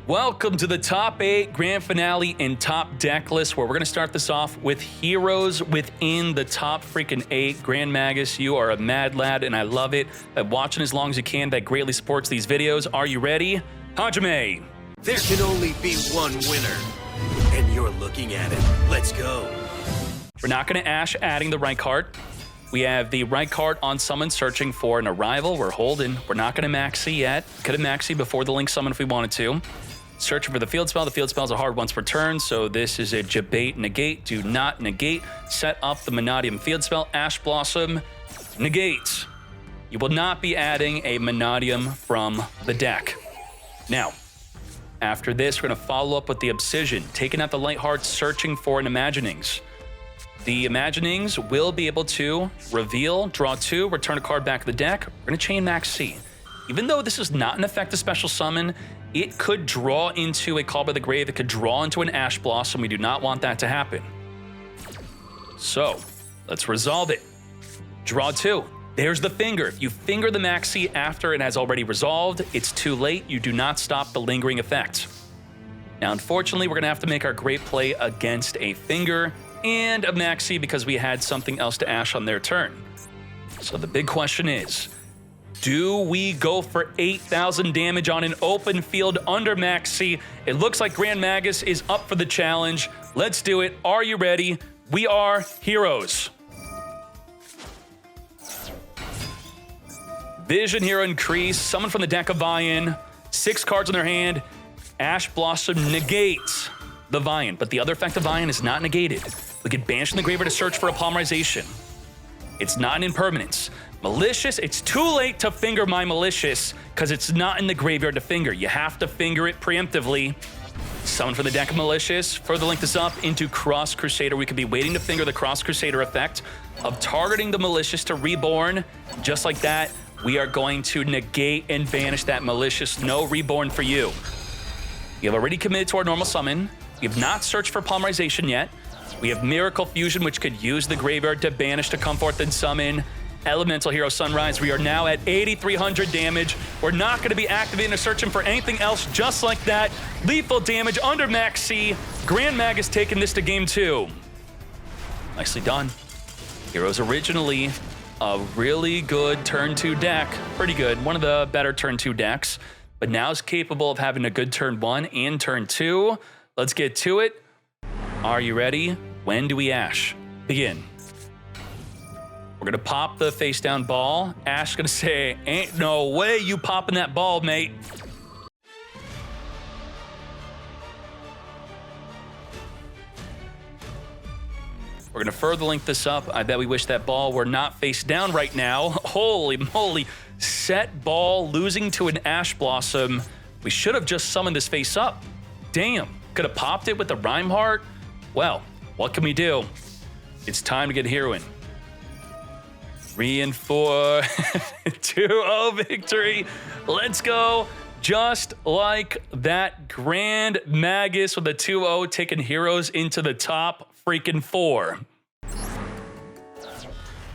Welcome to the top 8 grand finale and top deck list, where we're going to start this off with heroes within the top freaking 8. Grand Magus, you are a mad lad, and I love it. Watching as long as you can, that greatly supports these videos. Are you ready? Hajime! There can only be one winner, and you're looking at it. Let's go. We're not going to Ash adding the right card. We have the right card on summon searching for an arrival. We're holding. We're not going to maxi yet. Could have maxi before the link summon if we wanted to. Searching for the field spell. The field spell is a hard once per turn, so this is a debate negate. Do not negate. Set up the Mannadium field spell. Ash Blossom, negate. You will not be adding a Mannadium from the deck. Now, after this, we're going to follow up with the Obsidian, taking out the Light Heart, searching for an Imaginings. The Imaginings will be able to reveal, draw 2, return a card back to the deck. We're going to chain max C. Even though this is not an effective special summon, it could draw into a Call by the Grave. It could draw into an Ash Blossom. We do not want that to happen. So, let's resolve it. Draw 2. There's the finger. If you finger the maxi after it has already resolved, it's too late. You do not stop the lingering effect. Now, unfortunately, we're going to have to make our great play against a finger and a maxi because we had something else to Ash on their turn. So the big question is, do we go for 8,000 damage on an open field under maxi? It looks like Grand Magus is up for the challenge. Let's do it. Are you ready? We are heroes. Vision Hero increase, summon from the deck of Vian, 6 cards in their hand. Ash Blossom negates the Vian, but the other effect of Vian is not negated. We get banished from the graveyard to search for a polymerization. It's not an impermanence. Malicious, it's too late to finger my Malicious because it's not in the graveyard to finger. You have to finger it preemptively. Summon from the deck of Malicious. Further link this up into Cross Crusader. We could be waiting to finger the Cross Crusader effect of targeting the Malicious to Reborn. Just like that, we are going to negate and banish that Malicious. No Reborn for you. We have already committed to our normal summon. We have not searched for polymerization yet. We have Miracle Fusion, which could use the graveyard to banish to come forth and summon. Elemental Hero Sunrise. We are now at 8,300 damage. We're not going to be activating or searching for anything else. Just like that, lethal damage under max C. Grand Magus taking this to game 2. Nicely done. Heroes originally a really good turn 2 deck. Pretty good. One of the better turn 2 decks. But now is capable of having a good turn 1 and turn 2. Let's get to it. Are you ready? When do we Ash? Begin. We're gonna pop the face down ball. Ash gonna say, ain't no way you popping that ball, mate. We're gonna further link this up. I bet we wish that ball were not face down right now. Holy moly. Set ball losing to an Ash Blossom. We should have just summoned this face up. Damn. Could have popped it with the Rhyme Heart. Well, what can we do? It's time to get heroing. 3 and 4, 2-0 victory. Let's go. Just like that, Grand Magus with a 2-0 taking heroes into the top freaking 4.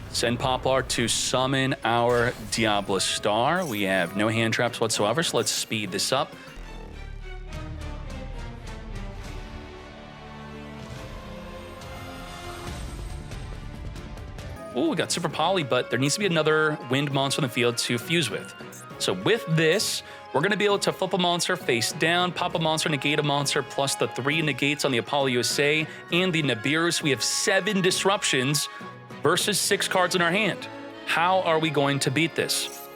Send Poplar to summon our Diablo Star. We have no hand traps whatsoever, so let's speed this up. Oh, we got Super Poly, but there needs to be another wind monster in the field to fuse with. So with this, we're going to be able to flip a monster face down, pop a monster, negate a monster, plus the 3 negates on the Apollo USA and the Nibiru. So we have 7 disruptions versus 6 cards in our hand. How are we going to beat this?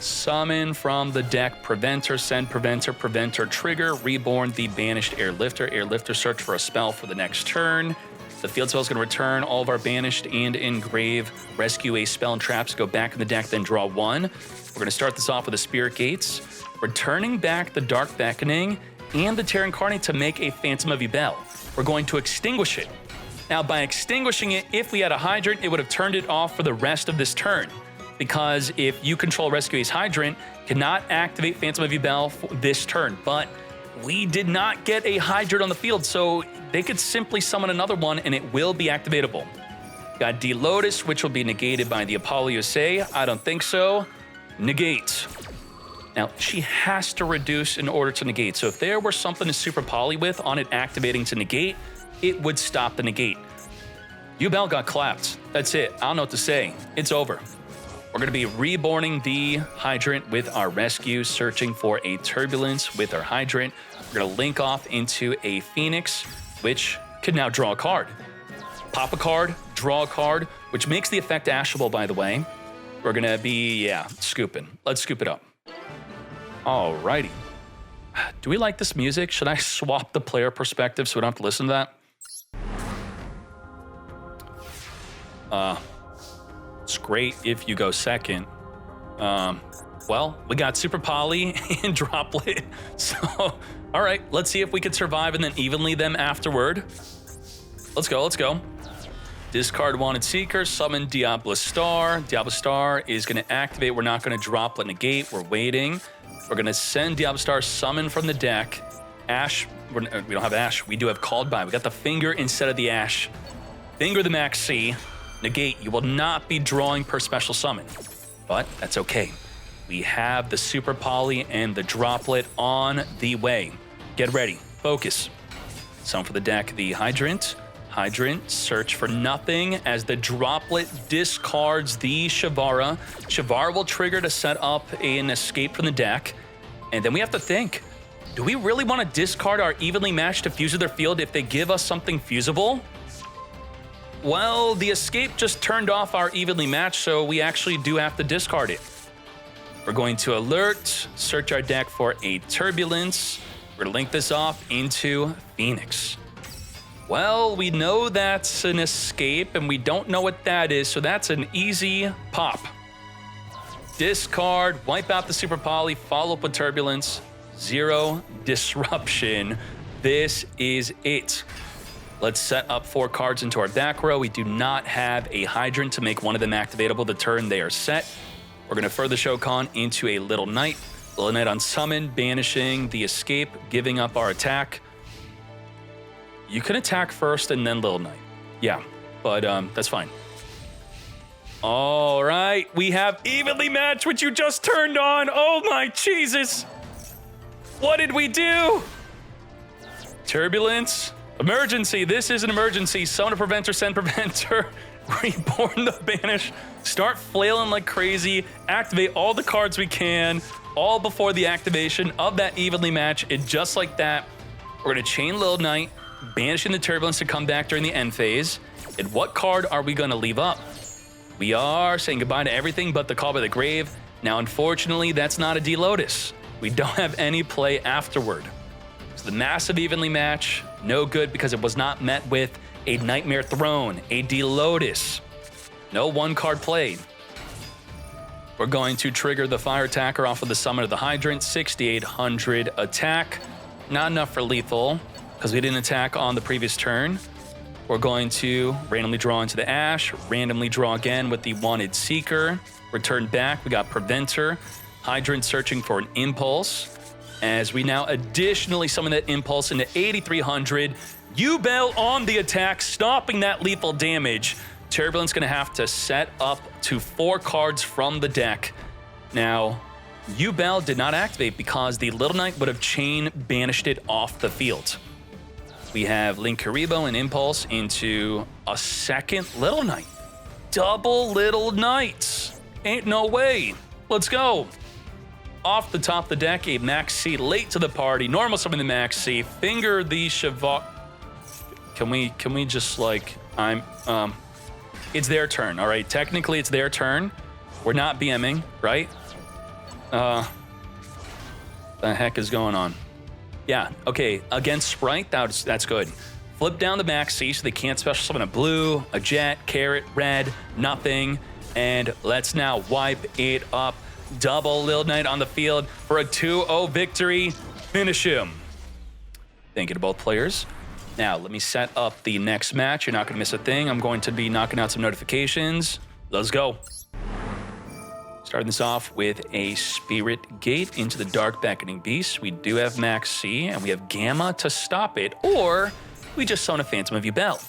Summon from the deck, Preventer, send Preventer, Preventer, trigger, Reborn the banished Airlifter. Airlifter, search for a spell for the next turn. The field spell is going to return all of our banished and engrave, rescue a spell and traps, go back in the deck, then draw 1. We're going to start this off with the Spirit Gates, returning back the Dark Beckoning and the Terra Incarnate to make a Phantom of Yubel. We're going to extinguish it. Now, by extinguishing it, if we had a Hydrant, it would have turned it off for the rest of this turn. Because if you control Rescue Ace Hydrant, cannot activate Phantom of Yubel for this turn. But we did not get a Hydrant on the field, so they could simply summon another one and it will be activatable. Got D-Lotus, which will be negated by the Apollo USA. I don't think so. Negate. Now, she has to reduce in order to negate. So if there were something to super poly with on it activating to negate, it would stop the negate. Yubel got clapped. That's it. I don't know what to say. It's over. We're going to be reborning the hydrant with our rescue, searching for a turbulence with our hydrant. We're going to link off into a Phoenix, which could now draw a card. Pop a card, draw a card, which makes the effect ashable, by the way. We're going to be, scooping. Let's scoop it up. Alrighty. Do we like this music? Should I swap the player perspective so we don't have to listen to that? It's great if you go second. Well, we got Super Poly and Droplet. So, all right, let's see if we can survive and then evenly them afterward. Let's go. Discard Wanted Seeker, summon Diablo Star. Diablo Star is going to activate. We're not going to Droplet negate. We're waiting. We're going to send Diablo Star summon from the deck. Ash, we don't have Ash. We do have Called By. We got the Finger instead of the Ash. Finger the Max C. Negate, you will not be drawing per special summon, but that's okay. We have the Super Poly and the Droplet on the way. Get ready, focus. Summon for the deck, the Hydrant. Hydrant, search for nothing as the Droplet discards the Shavara. Shavara will trigger to set up an escape from the deck, and then we have to think, do we really want to discard our evenly matched diffuser to their field if they give us something fusible? Well, the escape just turned off our evenly matched, so we actually do have to discard it. We're going to alert, search our deck for a turbulence. We're going to link this off into Phoenix. Well, we know that's an escape, and we don't know what that is, so that's an easy pop. Discard, wipe out the Super Poly, follow up with turbulence, 0 disruption. This is it. Let's set up 4 cards into our back row. We do not have a Hydrant to make one of them activatable the turn they are set. We're going to further Shokan into a Little Knight. Little Knight on summon, banishing the escape, giving up our attack. You can attack first and then Little Knight. Yeah, but that's fine. All right, we have evenly matched, which you just turned on. Oh my Jesus. What did we do? Turbulence. Emergency, this is an emergency. Summon a Preventer, send Preventer. Reborn the Banish. Start flailing like crazy. Activate all the cards we can, all before the activation of that evenly match. And just like that, we're going to chain Little Knight, banishing the Turbulence to come back during the end phase. And what card are we going to leave up? We are saying goodbye to everything but the Call by the Grave. Now, unfortunately, that's not a D-Lotus. We don't have any play afterward. So the massive evenly match, no good because it was not met with a Nightmare Throne, a D-Lotus. No one card played. We're going to trigger the Fire Attacker off of the Summon of the Hydrant, 6,800 attack. Not enough for lethal because we didn't attack on the previous turn. We're going to randomly draw into the Ash, randomly draw again with the Wanted Seeker. Return back, we got Preventer. Hydrant searching for an Impulse. As we now additionally summon that Impulse into 8,300. Yubel on the attack, stopping that lethal damage. Turbulence gonna have to set up to 4 cards from the deck. Now, Yubel did not activate because the Little Knight would have chain banished it off the field. We have Link Karibo and Impulse into a second Little Knight. Double Little Knights. Ain't no way. Let's go. Off the top of the deck, a Max C late to the party. Normal summon the Max C. Finger the Shavak. Can we just like, it's their turn, all right? Technically, it's their turn. We're not BMing, right? The heck is going on? Yeah, okay, against Sprite, that's good. Flip down the Max C so they can't special summon a blue, a jet, carrot, red, nothing. And let's now wipe it up. Double Lil Knight on the field for a 2-0 victory. Finish him. Thank you to both players. Now, let me set up the next match. You're not going to miss a thing. I'm going to be knocking out some notifications. Let's go. Starting this off with a Spirit Gate into the Dark Beckoning Beast. We do have Max C, and we have Gamma to stop it, or we just summon a Phantom of Yubel.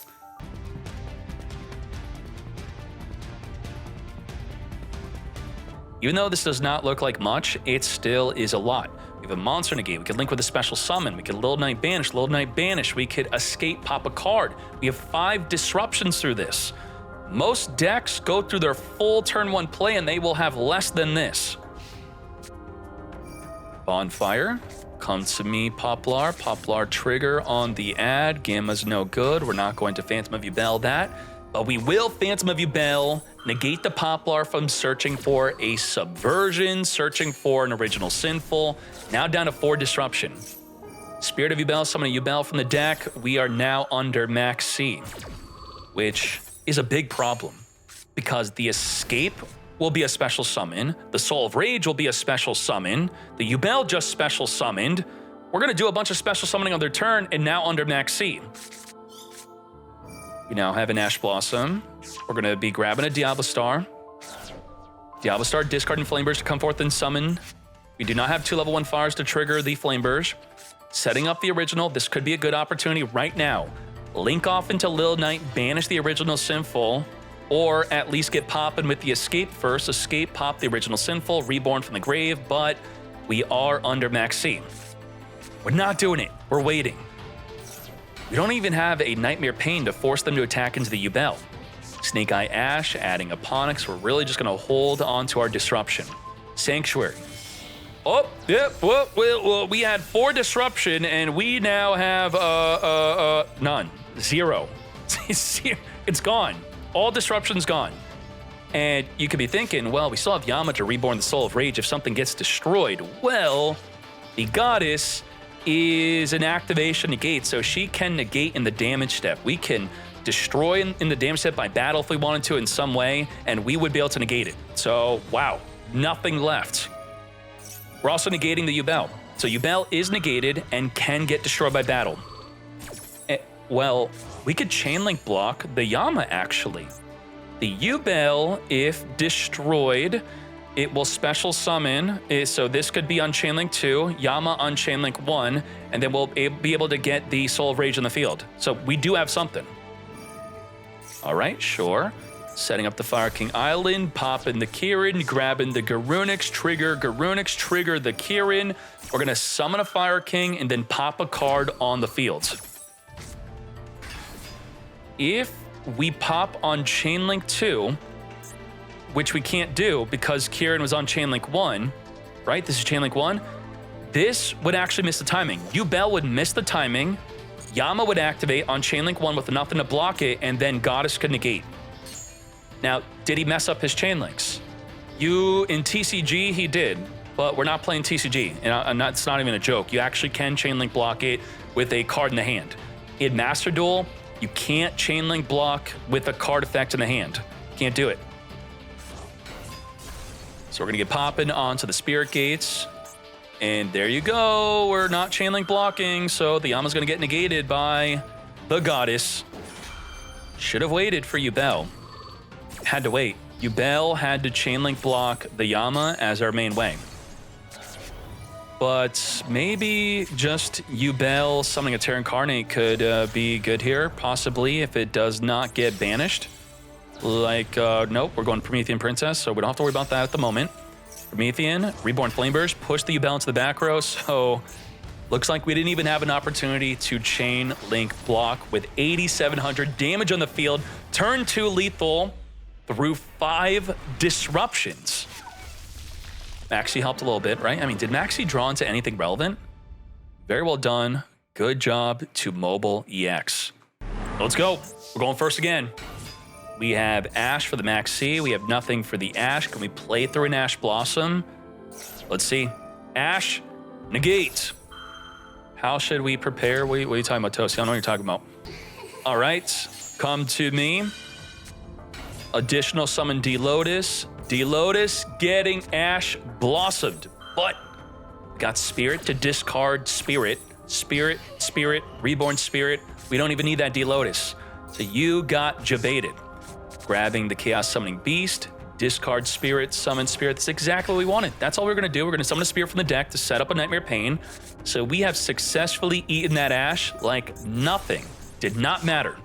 Even though this does not look like much, it still is a lot. We have a monster negate. We could link with a special summon. We could Little Knight banish, Little Knight banish. We could escape, pop a card. We have 5 disruptions through this. Most decks go through their full turn 1 play and they will have less than this. Bonfire. Come to me, Poplar. Poplar trigger on the ad. Gamma's no good. We're not going to Phantom of Yubel that. But we will Phantom of Yubel, negate the Poplar from searching for a Subversion, searching for an Original Sinful. Now down to 4 disruption. Spirit of Yubel, summon a Yubel from the deck. We are now under Max C, which is a big problem because the Escape will be a special summon. The Soul of Rage will be a special summon. The Yubel just special summoned. We're going to do a bunch of special summoning on their turn and now under Max C. We now have an Ash Blossom. We're going to be grabbing a Diablo Star. Diablo Star, discarding Flame Burst to come forth and summon. We do not have 2 level 1 fires to trigger the Flame Burst. Setting up the original. This could be a good opportunity right now. Link off into Lil Knight, banish the Original Sinful, or at least get popping with the Escape first. Escape, pop the Original Sinful, reborn from the grave, but we are under Max C. We're not doing it. We're waiting. We don't even have a Nightmare Pain to force them to attack into the Yubel. Snake Eye Ash, adding Eponyx. We're really just going to hold on to our disruption. Sanctuary. Oh, yep. Well, we had 4 disruption, and we now have none. 0. It's gone. All disruption's gone. And you could be thinking, well, we still have Yama to reborn the Soul of Rage if something gets destroyed. Well, the Goddess is an activation negate, so she can negate in the damage step. We can destroy in the damage step by battle if we wanted to in some way, and we would be able to negate it. So, wow, nothing left. We're also negating the Yubel. So Yubel is negated and can get destroyed by battle. Well, we could chain link block the Yama, actually. The Yubel, if destroyed, it will special summon. So this could be on chain link 2, Yama on chain link 1, and then we'll be able to get the Soul of Rage in the field. So we do have something. All right, sure. Setting up the Fire King Island, popping the Kirin, grabbing the Garunix trigger the Kirin. We're gonna summon a Fire King and then pop a card on the field. If we pop on Chainlink 2, which we can't do because Kirin was on Chainlink 1, right? This is Chainlink 1. This would actually miss the timing. Yubel would miss the timing. Yama would activate on Chainlink 1 with nothing to block it, and then Goddess could negate. Now, did he mess up his Chainlinks? In TCG, he did, but we're not playing TCG, and it's not even a joke. You actually can Chainlink block it with a card in the hand. In Master Duel, you can't Chainlink block with a card effect in the hand. Can't do it. So we're gonna get popping onto the Spirit Gates. And there you go, we're not Chainlink blocking, so the Yama's gonna get negated by the Goddess. Should have waited for Yubel. Had to wait. Yubel had to Chainlink block the Yama as our main way. But maybe just Yubel summoning a Terra Incarnate could be good here, possibly, if it does not get banished. Like, nope, we're going Promethean Princess, so we don't have to worry about that at the moment. Promethean, Reborn Flameburst, push the Yubel into the back row, so looks like we didn't even have an opportunity to chain link block with 8,700 damage on the field. Turn 2 lethal through 5 disruptions. Maxi helped a little bit, right? I mean, did Maxi draw into anything relevant? Very well done. Good job to Mobile EX. Let's go. We're going first again. We have Ash for the Maxi. We have nothing for the Ash. Can we play through an Ash Blossom? Let's see. Ash, negate. How should we prepare? What are you talking about, Toasty? I don't know what you're talking about. All right, come to me. Additional summon D-Lotus. D-Lotus getting Ash Blossomed. But we got Spirit to discard Spirit. Spirit, Spirit, Reborn Spirit. We don't even need that D-Lotus. So you got Jabated. Grabbing the Chaos Summoning Beast, discard Spirit, summon Spirit. That's exactly what we wanted. That's all we're gonna do. We're gonna summon a Spirit from the deck to set up a Nightmare Pain. So we have successfully eaten that Ash like nothing. Did not matter.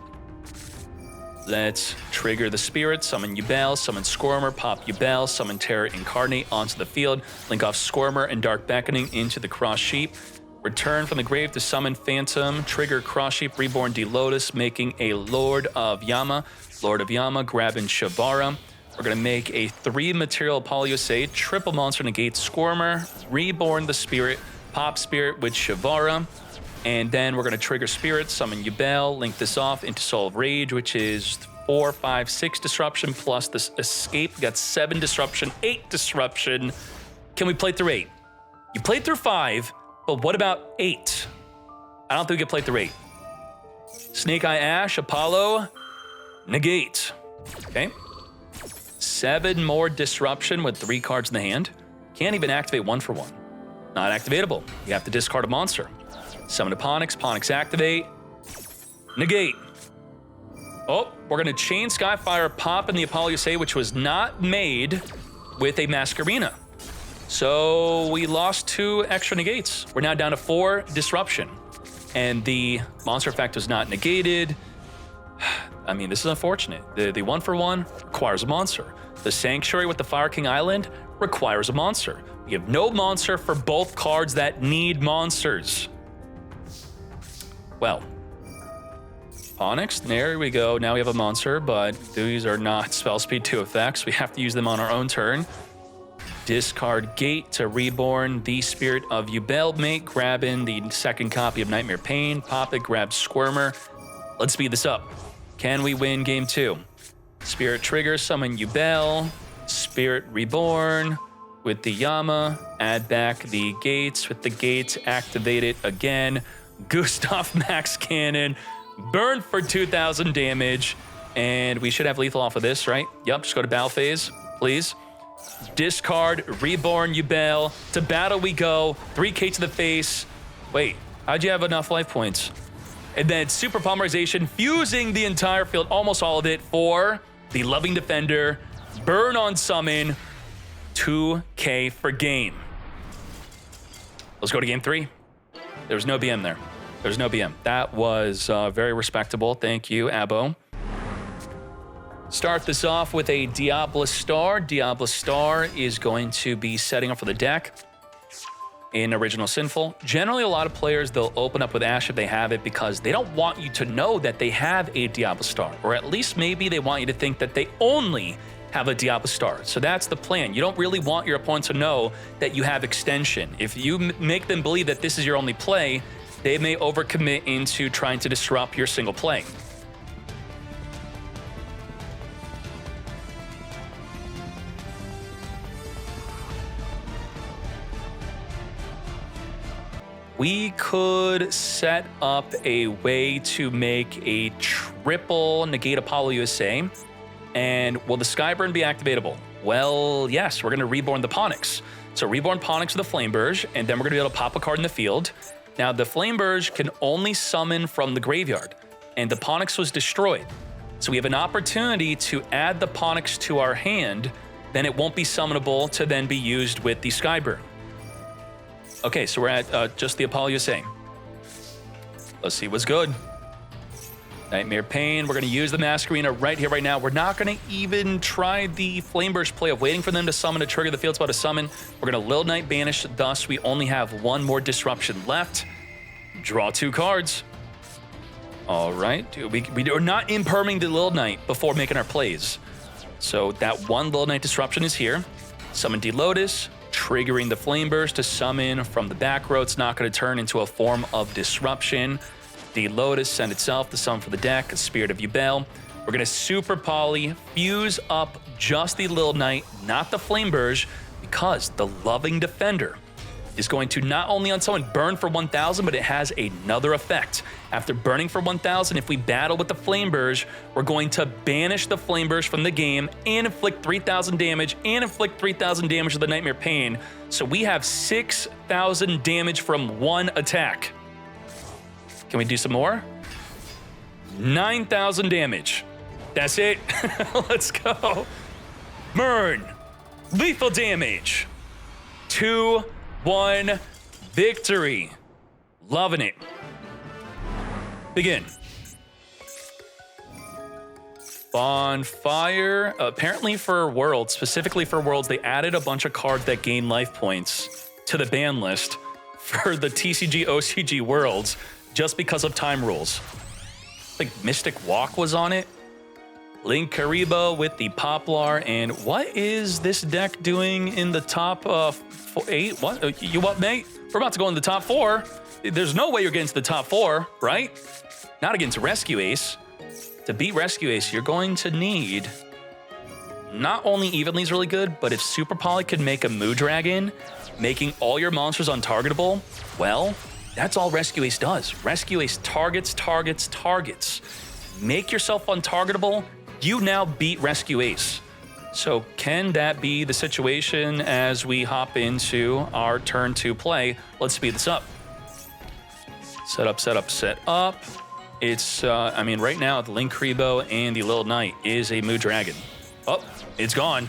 Let's trigger the Spirit, summon Yubel, summon Squirmer, pop Yubel, summon Terror Incarnate onto the field, link off Squirmer and Dark Beckoning into the Cross Sheep. Return from the grave to summon Phantom, trigger Cross Sheep, Reborn D-Lotus, making a Lord of Yama. Lord of Yama, grabbing Shavara. We're going to make a 3-material Polyosei, triple monster negate Squirmer, Reborn the Spirit, pop Spirit with Shavara. And then we're going to trigger Spirit, summon Yubel, link this off into Soul of Rage, which is 4, 5, 6 disruption plus this escape. We got 7 disruption, 8 disruption. Can we play through 8? You played through 5, but what about 8? I don't think we can play through 8. Snake Eye Ash, Apollo, negate. Okay. 7 more disruption with 3 cards in the hand. Can't even activate 1 for 1. Not activatable. You have to discard a monster. Summon a Ponix, Ponix activate, negate. Oh, we're gonna chain Skyfire, pop in the Apollosei, which was not made with a Masquerena. So we lost 2 extra negates. We're now down to 4 disruption. And the monster effect was not negated. I mean, this is unfortunate. The 1 for 1 requires a monster. The Sanctuary with the Fire King Island requires a monster. We have no monster for both cards that need monsters. Well, Onyx, there we go. Now we have a monster, but these are not spell speed 2 effects. We have to use them on our own turn. Discard Gate to reborn the Spirit of Yubel, mate, grabbing the 2nd copy of Nightmare Pain. Pop it, grab Squirmer. Let's speed this up. Can we win game 2? Spirit trigger, summon Yubel. Spirit reborn with the Yama. Add back the gates. With the gates, activate it again. Gustav Max Cannon, burn for 2,000 damage, and we should have lethal off of this, right? Yep, just go to battle phase, please. Discard, reborn Yubel, to battle we go, 3k to the face. Wait, how'd you have enough life points? And then Super Polymerization, fusing the entire field, almost all of it, for the Loving Defender, burn on summon, 2k for game. Let's go to game 3. There was no BM there. There's no BM. That was very respectable. Thank you, Abo. Start this off with a Diablo Star. Diablo Star is going to be setting up for the deck in Original Sinful. Generally, a lot of players, they'll open up with Ash if they have it because they don't want you to know that they have a Diablo Star. Or at least maybe they want you to think that they only have a Diablo Star. So that's the plan. You don't really want your opponent to know that you have extension. If you make them believe that this is your only play, they may overcommit into trying to disrupt your single play. We could set up a way to make a triple negate Apollo USA. And will the Skyburn be activatable? Well, yes, we're going to reborn the Ponix. So reborn Ponix with the Flameburge, and then we're going to be able to pop a card in the field. Now, the Flameburge can only summon from the graveyard, and the Ponix was destroyed. So we have an opportunity to add the Ponix to our hand, then it won't be summonable to then be used with the Skyburn. Okay, so we're at just the Apollo USA. Let's see what's good. Nightmare Pain, we're going to use the Masquerena right here, right now. We're not going to even try the Flameburst play of waiting for them to summon to trigger the field spell to summon. We're going to Lil Knight Banish, thus we only have 1 more disruption left. Draw 2 cards. All right, we are not imperming the Lil Knight before making our plays. So that 1 Lil Knight disruption is here. Summon D-Lotus, triggering the Flameburst to summon from the back row. It's not going to turn into a form of disruption. The Lotus send itself to summon for the deck, Spirit of Yubel. We're going to Super Poly, fuse up just the Lil Knight, not the Flameburge, because the Loving Defender is going to not only on someone burn for 1,000, but it has another effect. After burning for 1,000, if we battle with the Flameburge, we're going to banish the Flameburge from the game and inflict 3,000 damage and inflict 3,000 damage with the Nightmare Pain. So we have 6,000 damage from 1 attack. Can we do some more? 9,000 damage. That's it. Let's go. Burn. Lethal damage. 2-1 victory. Loving it. Begin. Bonfire. Apparently for Worlds, specifically for Worlds, they added a bunch of cards that gain life points to the ban list for the TCG OCG Worlds just because of time rules. I think Mystic Walk was on it. Link Karibo with the Poplar. And what is this deck doing in the top 8? What? You what, mate? We're about to go in the top 4. There's no way you're getting to the top 4, right? Not against Rescue Ace. To beat Rescue Ace, you're going to need not only Evenly is really good, but if Super Poly could make a Moo Dragon, making all your monsters untargetable, well, that's all Rescue Ace does. Rescue Ace targets, targets, targets. Make yourself untargetable, you now beat Rescue Ace. So can that be the situation as we hop into our turn 2 play? Let's speed this up. Set up, set up, set up. It's, I mean, right now, the Link Karibo and the Little Knight is a Moo Dragon. Oh, it's gone.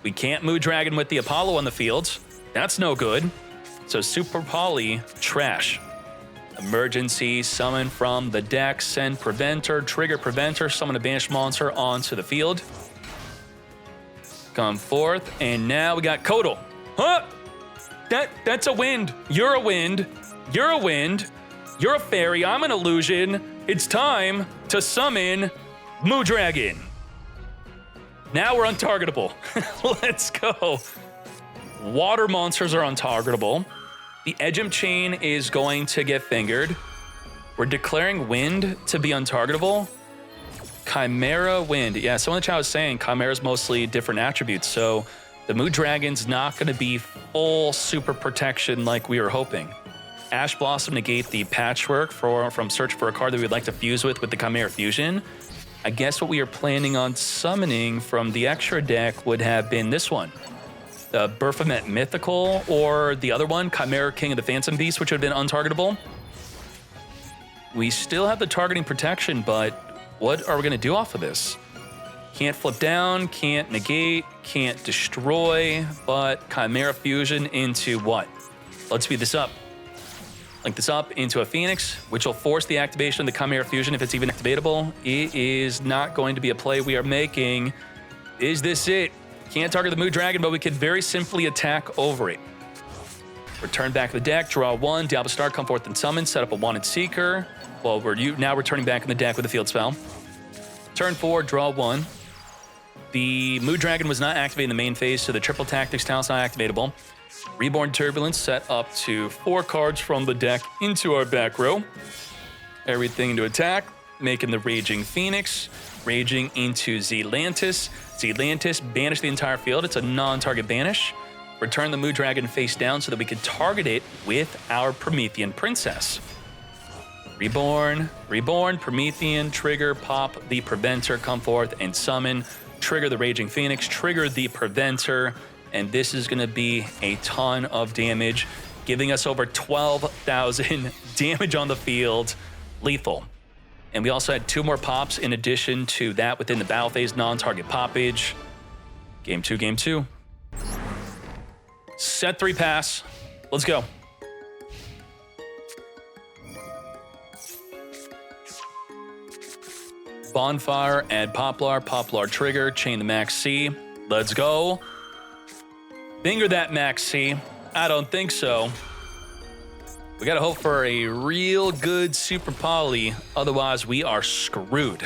We can't Moo Dragon with the Apollo on the field. That's no good. So Super Poly, trash. Emergency, summon from the deck, send Preventer, trigger Preventer, summon a banished monster onto the field. Come forth, and now we got Kodal. Huh? That's a wind. You're a wind. You're a wind. You're a fairy. I'm an illusion. It's time to summon Moo Dragon. Now we're untargetable. Let's go. Water monsters are untargetable. The Edgem Chain is going to get fingered. We're declaring Wind to be untargetable. Chimera, Wind. Yeah, someone in the chat was saying Chimera's mostly different attributes, so the Moo Dragon's not going to be full super protection like we were hoping. Ash Blossom negate the Patchwork from search for a card that we'd like to fuse with the Chimera Fusion. I guess what we are planning on summoning from the extra deck would have been this one. The Baphomet Mythical, or the other one, Chimera King of the Phantom Beast, which would have been untargetable. We still have the targeting protection, but what are we going to do off of this? Can't flip down, can't negate, can't destroy, but Chimera Fusion into what? Let's speed this up. Link this up into a Phoenix, which will force the activation of the Chimera Fusion if it's even activatable. It is not going to be a play we are making. Is this it? Can't target the Moo Dragon, but we could very simply attack over it. Return back to the deck, draw 1, Diablo Star, come forth and summon, set up a Wanted Seeker. Well, we're now returning back in the deck with a field spell. Turn 4, draw 1. The Moo Dragon was not activated in the main phase, so the Triple Tactics talent's not activatable. Reborn Turbulence set up to 4 cards from the deck into our back row. Everything into attack, making the Raging Phoenix, raging into Zealantis. Zealantis, banish the entire field. It's a non-target banish. Return the Moo Dragon face down so that we can target it with our Promethean Princess. Reborn, Promethean, trigger, pop the Preventer, come forth and summon, trigger the Raging Phoenix, trigger the Preventer, and this is going to be a ton of damage, giving us over 12,000 damage on the field. Lethal. And we also had 2 more pops in addition to that within the battle phase non-target poppage. Game 2, game 2. Set 3 pass. Let's go. Bonfire, add Poplar, Poplar trigger, chain the Max C. Let's go. Finger that Max C. I don't think so. We gotta hope for a real good Super Poly, otherwise we are screwed.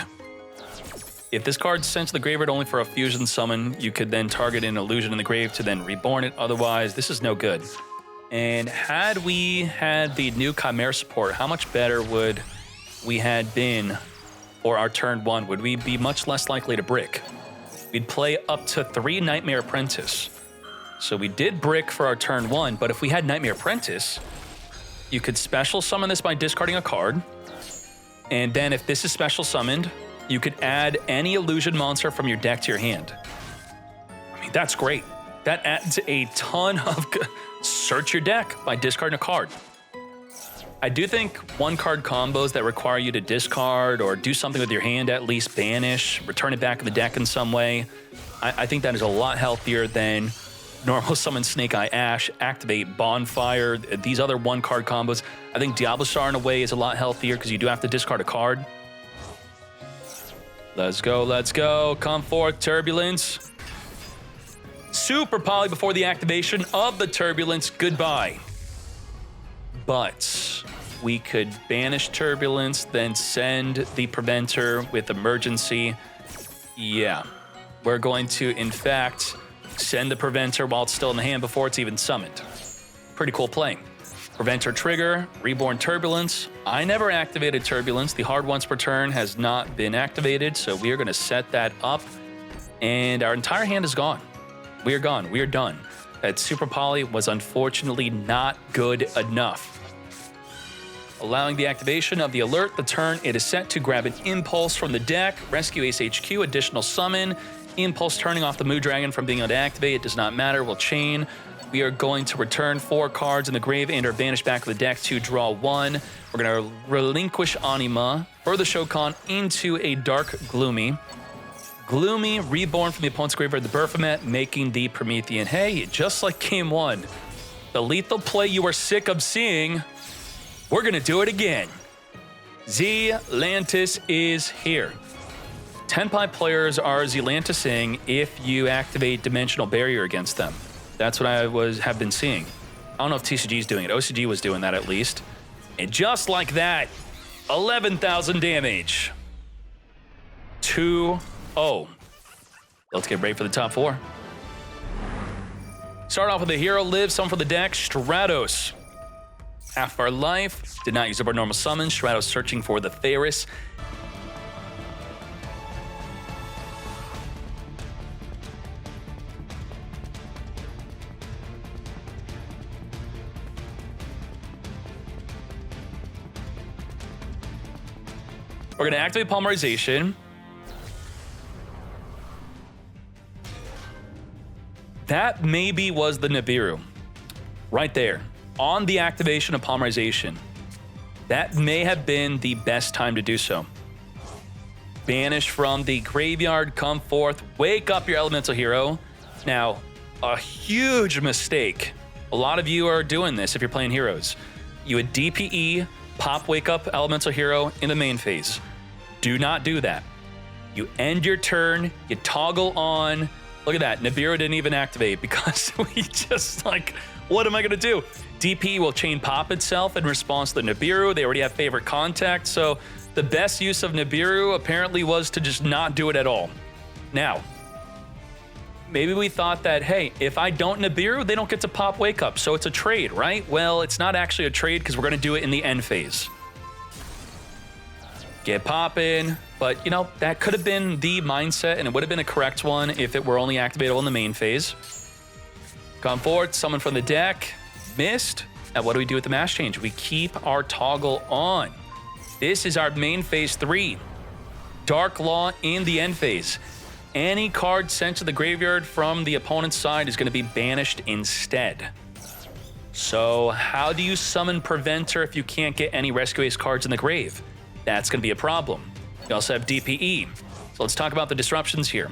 If this card's sent to the graveyard only for a fusion summon, you could then target an illusion in the grave to then reborn it. Otherwise, this is no good. And had we had the new Chimera support, how much better would we had been for our turn 1? Would we be much less likely to brick? We'd play up to 3 Nightmare Apprentice. So we did brick for our turn 1, but if we had Nightmare Apprentice, you could special summon this by discarding a card. And then if this is special summoned, you could add any illusion monster from your deck to your hand. I mean, that's great. That adds a ton of... Search your deck by discarding a card. I do think 1-card combos that require you to discard or do something with your hand, at least banish, return it back in the deck in some way. I think that is a lot healthier than normal summon Snake Eye Ash, activate Bonfire, these other 1-card combos. I think Diablo Star in a way is a lot healthier because you do have to discard a card. Let's go, let's go. Come forth, Turbulence. Super Poly before the activation of the Turbulence. Goodbye. But we could banish Turbulence, then send the Preventer with Emergency. Yeah. We're going to, in fact, send the Preventer while it's still in the hand before it's even summoned. Pretty cool play. Preventer trigger, Reborn Turbulence. I never activated Turbulence. The hard once per turn has not been activated, so we are going to set that up. And our entire hand is gone. We are gone. We are done. That Super Poly was unfortunately not good enough. Allowing the activation of the alert, the turn it is set to grab an Impulse from the deck, rescue Ace HQ, additional summon, Impulse turning off the Mood Dragon from being able to activate. It does not matter. We'll chain. We are going to return 4 cards in the grave and or banish back of the deck to draw 1. We're going to relinquish Anima, further Shokan into a Dark Gloomy. Gloomy, reborn from the opponent's graveyard, the Baphomet, making the Promethean. Hey, just like game 1, the lethal play you are sick of seeing, we're going to do it again. Zealantis is here. 10-pipe players are Zealantising if you activate Dimensional Barrier against them. That's what I have been seeing. I don't know if TCG is doing it. OCG was doing that at least. And just like that, 11,000 damage. 2-0. Let's get ready for the top 4. Start off with a hero live, summon for the deck, Stratos. Half our life, did not use up our normal summon. Stratos searching for the Theris. We're going to activate Polymerization. That maybe was the Nibiru. Right there. On the activation of Polymerization. That may have been the best time to do so. Banish from the graveyard, come forth, wake up your elemental hero. Now, a huge mistake. A lot of you are doing this if you're playing heroes. You would DPE, pop wake up elemental hero in the main phase. Do not do that. You end your turn, you toggle on. Look at that, Nibiru didn't even activate because we just like, what am I gonna do? DP will chain pop itself in response to the Nibiru. They already have favorite contact, so the best use of Nibiru apparently was to just not do it at all. Now, maybe we thought that, hey, if I don't Nibiru, they don't get to pop wake up, so it's a trade, right? Well, it's not actually a trade because we're gonna do it in the end phase. Get poppin', but you know, that could have been the mindset and it would have been a correct one if it were only activatable in the main phase. Come forward, summon from the deck, missed. Now what do we do with the mass change? We keep our toggle on. This is our main phase 3. Dark Law in the end phase. Any card sent to the graveyard from the opponent's side is going to be banished instead. So how do you summon Preventer if you can't get any Rescue Ace cards in the grave? That's going to be a problem. You also have DPE. So let's talk about the disruptions here.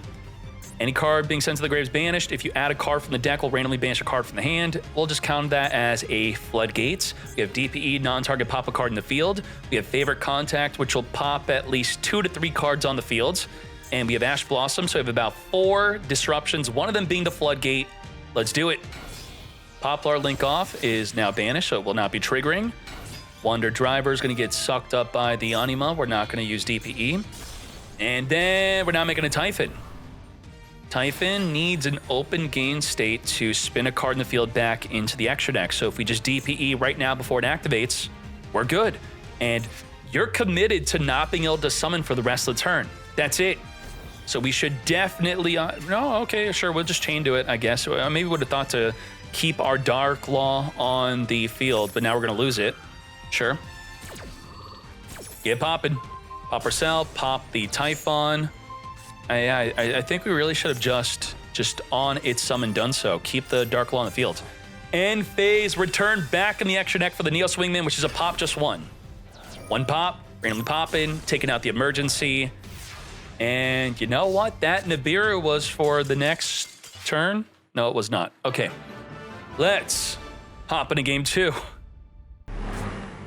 Any card being sent to the grave is banished. If you add a card from the deck, we'll randomly banish a card from the hand. We'll just count that as a Floodgates. We have DPE, non-target, pop a card in the field. We have Favorite Contact, which will pop at least 2 to 3 cards on the field. And we have Ash Blossom, so we have about 4 disruptions, one of them being the Floodgate. Let's do it. Poplar Link Off is now banished, so it will not be triggering. Wonder Driver is going to get sucked up by the Anima. We're not going to use DPE. And then we're not making a Typhon. Typhon needs an open gain state to spin a card in the field back into the extra deck. So if we just DPE right now before it activates, we're good. And you're committed to not being able to summon for the rest of the turn. That's it. So we should definitely... no, okay, sure, we'll just chain to it, I guess. Maybe we would have thought to keep our Dark Law on the field, but now we're going to lose it. Sure. Get popping. Pop ourselves, pop the Typhon. I think we really should have just on its summon done so. Keep the Dark Law on the field. End phase, return back in the extra deck for the Neo Swingman, which is a pop just 1. 1 pop, randomly popping, taking out the emergency. And you know what? That Nibiru was for the next turn? No, it was not. Okay. Let's hop into game 2.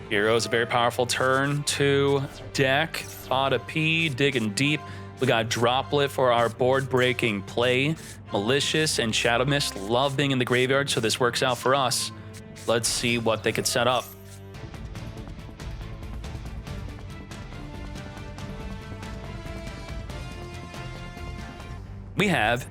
Hero is a very powerful turn 2 deck. Bada P, digging deep. We got Droplet for our board-breaking play. Malicious and Shadow Mist love being in the graveyard, so this works out for us. Let's see what they could set up. We have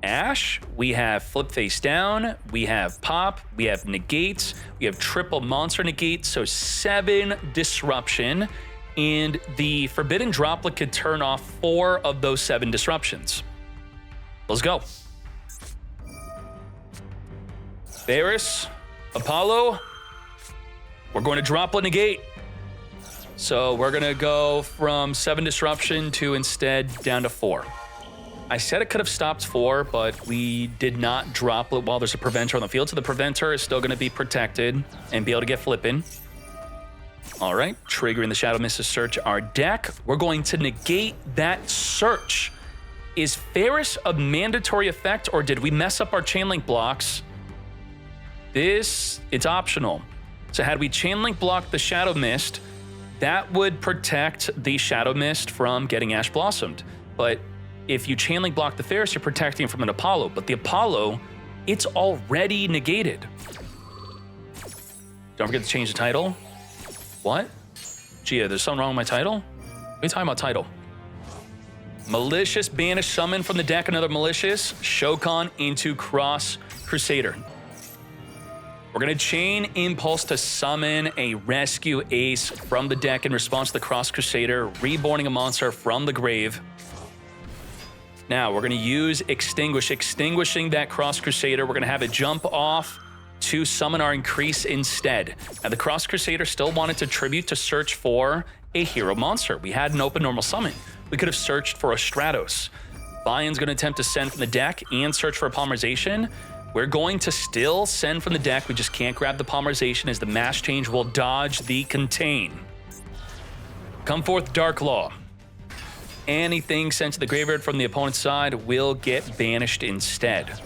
Ash, we have Flip Face Down, we have Pop, we have Negates, we have Triple Monster Negate, so 7 Disruption, and the Forbidden Droplet could turn off 4 of those 7 disruptions. Let's go. Varus, Apollo, we're going to Droplet Negate. So we're going to go from 7 disruption to instead down to 4. I said it could have stopped 4, but we did not Droplet while there's a Preventer on the field, so the Preventer is still going to be protected and be able to get flipping. All right, triggering the Shadow Mist to search our deck. We're going to negate that search. Is Ferris a mandatory effect, or did we mess up our chain link blocks? It's optional. So had we chain link blocked the Shadow Mist, that would protect the Shadow Mist from getting Ash Blossomed. But if you chain link block the Ferris, you're protecting it from an Apollo. But the Apollo, it's already negated. Don't forget to change the title. What? Gia, there's something wrong with my title? What are you talking about title? Malicious, banish, summon from the deck another Malicious. Shokan into Cross Crusader. We're going to chain Impulse to summon a Rescue Ace from the deck in response to the Cross Crusader, reborning a monster from the grave. Now, we're going to use Extinguish. Extinguishing that Cross Crusader, we're going to have it jump off to summon our Increase instead. Now, the Cross Crusader still wanted to tribute to search for a hero monster. We had an open normal summon. We could have searched for a Stratos. Vion's going to attempt to send from the deck and search for a Polymerization. We're going to still send from the deck. We just can't grab the Polymerization as the Mass Change will dodge the Contain. Come forth, Dark Law. Anything sent to the graveyard from the opponent's side will get banished instead.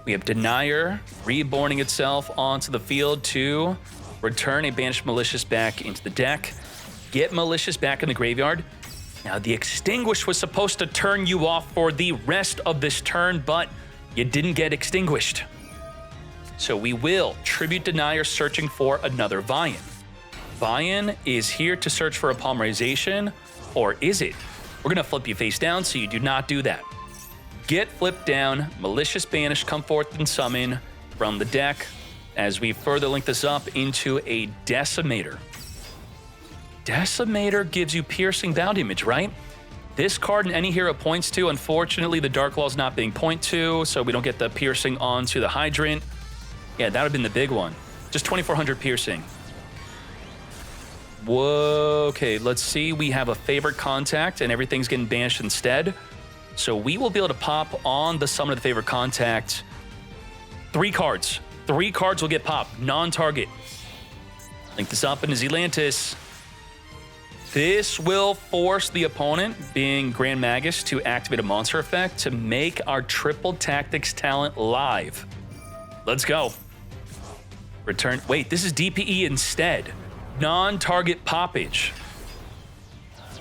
We have Denier reborning itself onto the field to return a banished Malicious back into the deck. Get Malicious back in the graveyard. Now, the Extinguish was supposed to turn you off for the rest of this turn, but you didn't get extinguished. So we will Tribute Denier searching for another Vion. Vion is here to search for a Polymerization, or is it? We're going to flip you face down, so you do not do that. Get flipped down, Malicious Banish, come forth and summon from the deck as we further link this up into a Decimator. Decimator gives you piercing bound image, right? This card and any hero points to, unfortunately, the Dark Law's not being point to, so we don't get the piercing onto the Hydrant. Yeah, that would have been the big one. Just 2,400 piercing. Whoa, okay, let's see. We have a favorite contact and everything's getting banished instead. So we will be able to pop on the summon of the favorite contact 3 cards. 3 cards will get popped, non-target. Link this up into Zelantis. This will force the opponent, being Grand Magus, to activate a monster effect to make our Triple Tactics talent live. Let's go. Return. Wait, this is DPE instead. Non-target poppage.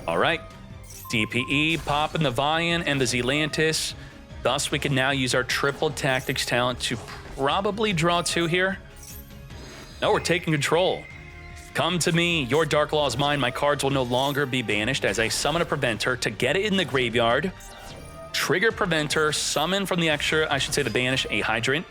All right. DPE, popping the Vion and the Zelantis. Thus, we can now use our Triple Tactics talent to probably draw 2 here. No, we're taking control. Come to me, your Dark Law is mine. My cards will no longer be banished as I summon a Preventer to get it in the graveyard. Trigger Preventer, summon from the extra, I should say the banish, a Hydrant.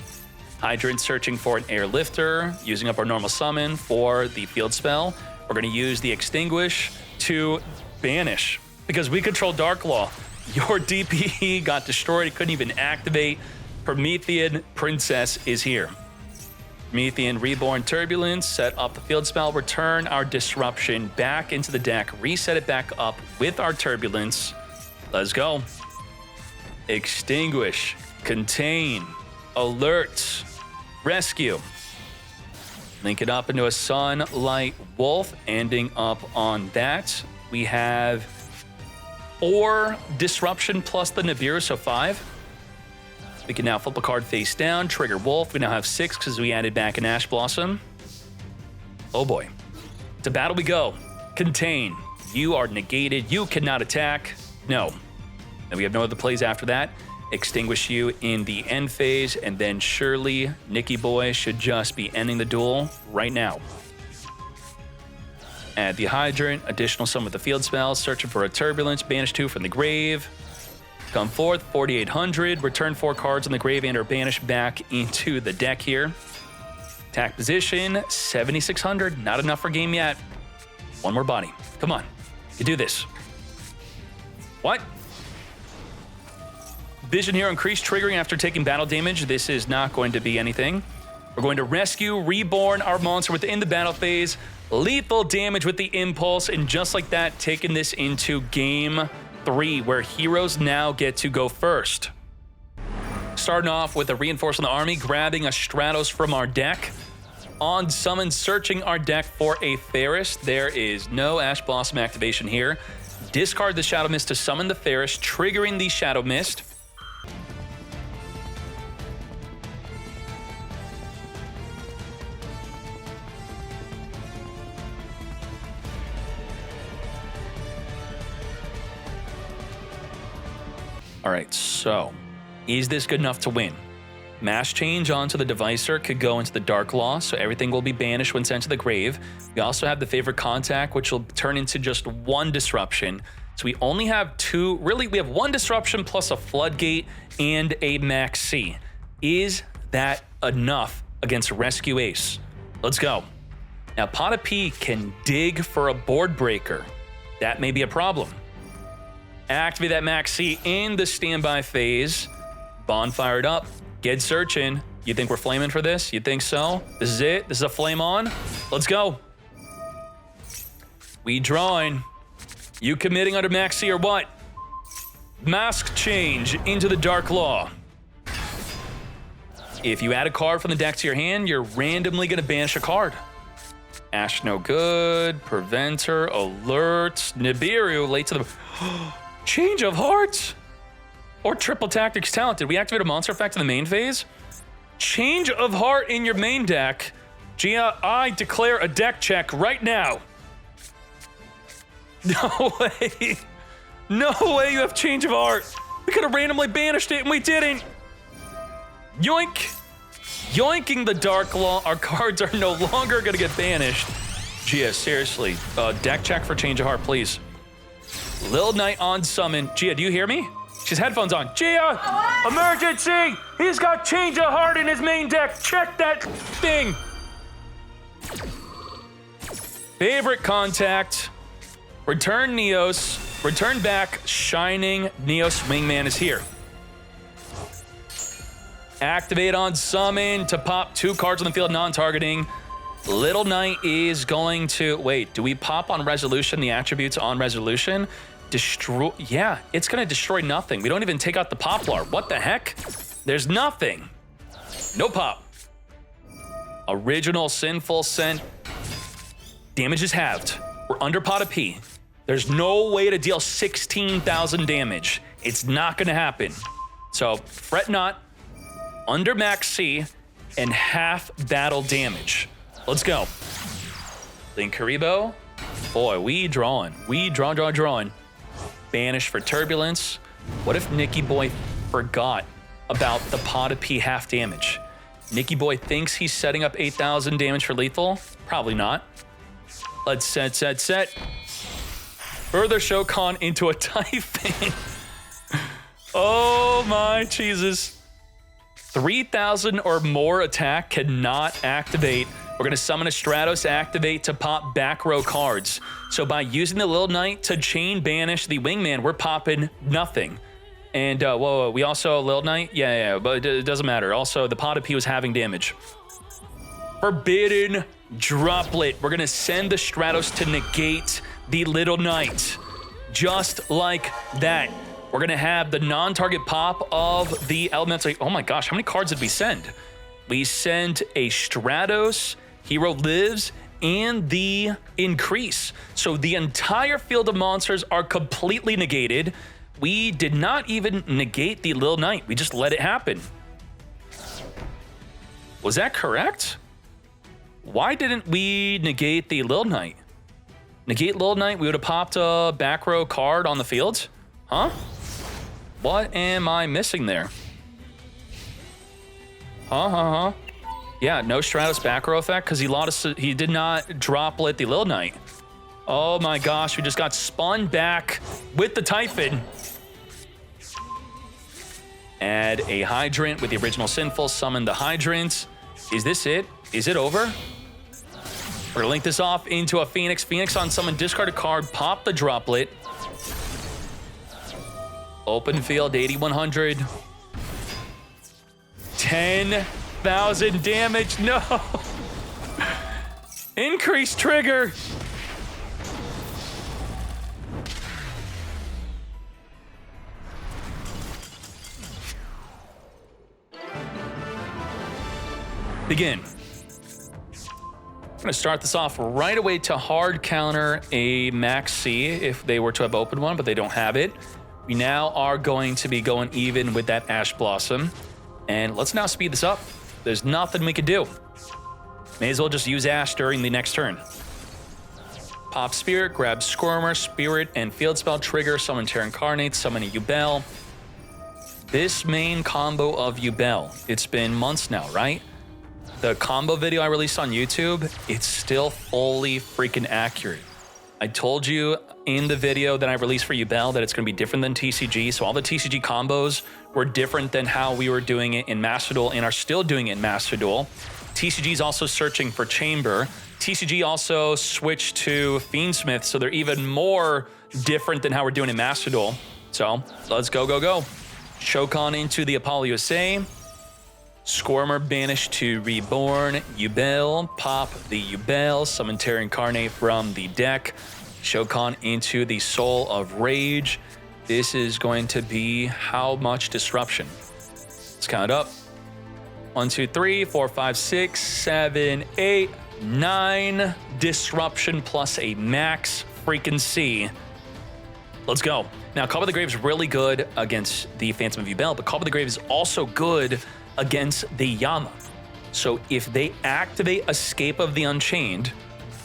Hydrant searching for an Airlifter, using up our normal summon for the field spell. We're going to use the Extinguish to banish because we control Dark Law. Your DPE got destroyed. It couldn't even activate. Promethean Princess is here. Promethean Reborn Turbulence, set up the field spell, return our Disruption back into the deck, reset it back up with our Turbulence. Let's go. Extinguish, Contain, Alert, Rescue. Link it up into a Sunlight Wolf, ending up on that. We have 4 Disruption plus the Nibiru, so 5. We can now flip a card face down, trigger Wolf. We now have 6 because we added back an Ash Blossom. Oh boy. To battle we go. Contain. You are negated. You cannot attack. No. And we have no other plays after that. Extinguish you in the end phase, and then surely Nicky Boy should just be ending the duel right now. Add the Hydrant, additional summon with the field spell, searching for a Turbulence, banish 2 from the grave. Come forth, 4,800, return 4 cards on the grave and or banish back into the deck here. Attack position, 7,600, not enough for game yet. One more body, come on, you do this. What? Vision here, increased triggering after taking battle damage. This is not going to be anything. We're going to rescue, reborn our monster within the battle phase. Lethal damage with the impulse, and just like that, taking this into game 3, where heroes now get to go first. Starting off with a reinforce on the army, grabbing a Stratos from our deck. On summon, searching our deck for a Ferris. There is no Ash Blossom activation here. Discard the Shadow Mist to summon the Ferris, triggering the Shadow Mist. All right, so is this good enough to win? Mass Change onto the Devicer could go into the Dark Law, so everything will be banished when sent to the grave. We also have the Favorite Contact, which will turn into just 1 disruption. So we only have 2, really, we have 1 disruption plus a Floodgate and a Max C. Is that enough against Rescue Ace? Let's go. Now, Pot P can dig for a board breaker. That may be a problem. Activate that Max C in the standby phase. Bonfired up. Get searching. You think we're flaming for this? You think so? This is it? This is a flame on? Let's go. We drawing. You committing under Max C or what? Mask change into the Dark Law. If you add a card from the deck to your hand, you're randomly going to banish a card. Ash no good. Preventer. Alert. Nibiru late to the... Change of Heart? Or Triple Tactics Talent. Did we activate a monster effect in the main phase? Change of Heart in your main deck. Gia, I declare a deck check right now. No way. No way you have Change of Heart. We could have randomly banished it and we didn't. Yoink. Yoinking the Dark Law. Our cards are no longer going to get banished. Gia, seriously. Deck check for Change of Heart, please. Lil Knight on summon. Gia, do you hear me? She's headphones on. Gia! Emergency! He's got Change of Heart in his main deck. Check that thing. Favorite Contact. Return Neos. Return back. Shining Neos Wingman is here. Activate on summon to pop 2 cards on the field, non-targeting. Little Knight is going to... Wait, do we pop on Resolution, the attributes on Resolution? Destroy... Yeah, it's going to destroy nothing. We don't even take out the Poplar. What the heck? There's nothing. No pop. Original Sinful Scent. Damage is halved. We're under Pot of P. There's no way to deal 16,000 damage. It's not going to happen. So, fret not. Under Max C and half battle damage. Let's go. Link Karibo. Boy, we drawing. We drawing. Banish for Turbulence. What if Nicky Boy forgot about the Pot of P half damage? Nicky Boy thinks he's setting up 8,000 damage for lethal? Probably not. Let's set. Further Shokan into a Typhon. Oh my Jesus. 3,000 or more attack cannot activate. We're going to summon a Stratos activate to pop back row cards. So by using the Lil Knight to chain banish the Wingman, we're popping nothing. And whoa, we also Lil Knight? Yeah, but it doesn't matter. Also, the Pot of P was having damage. Forbidden Droplet. We're going to send the Stratos to negate the Little Knight. Just like that. We're going to have the non-target pop of the Elemental. Oh my gosh, how many cards did we send? We sent a Stratos, Hero Lives, and the Increase. So the entire field of monsters are completely negated. We did not even negate the Lil Knight. We just let it happen. Was that correct? Why didn't we negate the Lil Knight? Negate Lil Knight, we would have popped a back row card on the field? Huh? What am I missing there? Yeah, no Stratos back row effect because he did not droplet the Lil Knight. Oh my gosh, we just got spun back with the Typhon. Add a Hydrant with the original Sinful, summon the Hydrant. Is this it? Is it over? We're gonna link this off into a Phoenix. Phoenix on summon, discard a card, pop the Droplet. Open field, 8100. 10,000 damage, no! Increased trigger! Begin. I'm gonna start this off right away to hard counter a Max C if they were to have opened one, but they don't have it. We now are going to be going even with that Ash Blossom. And let's now speed this up. There's nothing we can do. May as well just use Ash during the next turn. Pop Spirit, grab Squirmer, Spirit, and Field Spell trigger, summon Terra Incarnate, summon a Yubel. This main combo of Yubel, it's been months now, right? The combo video I released on YouTube, it's still fully freaking accurate. I told you in the video that I released for Yubel that it's going to be different than TCG, so all the TCG combos were different than how we were doing it in Master Duel and are still doing it in Master Duel. TCG is also searching for Chamber. TCG also switched to Fiendsmith, so they're even more different than how we're doing in Master Duel. So let's go, go, go. Shokan into the Apollo USA. Squirmer banished to Reborn. Yubel, pop the Yubel, summon Terra Incarnate from the deck. Shokan into the Soul of Rage. This is going to be how much disruption? Let's count it up. 1, 2, 3, 4, 5, 6, 7, 8, 9 disruption plus a max freaking C. Let's go. Now, Call by the Grave is really good against the Phantom of Yubel, but Call by the Grave is also good against the Yama. So if they activate Escape of the Unchained,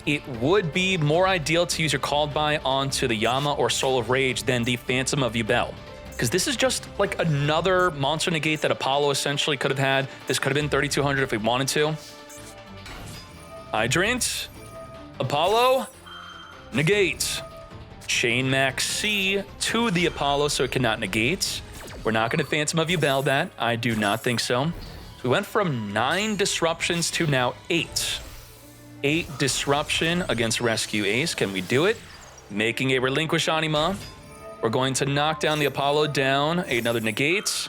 it would be more ideal to use your Called By onto the Yama or Soul of Rage than the Phantom of Yubel. Because this is just like another monster negate that Apollo essentially could have had. This could have been 3,200 if we wanted to. Hydrant, Apollo, negate. Chain Max C to the Apollo so it cannot negate. We're not going to Phantom of Yubel that. I do not think so. So we went from 9 disruptions to now 8. 8 disruption against Rescue Ace. Can we do it? Making a Relinquish Anima. We're going to knock down the Apollo down. Another negate.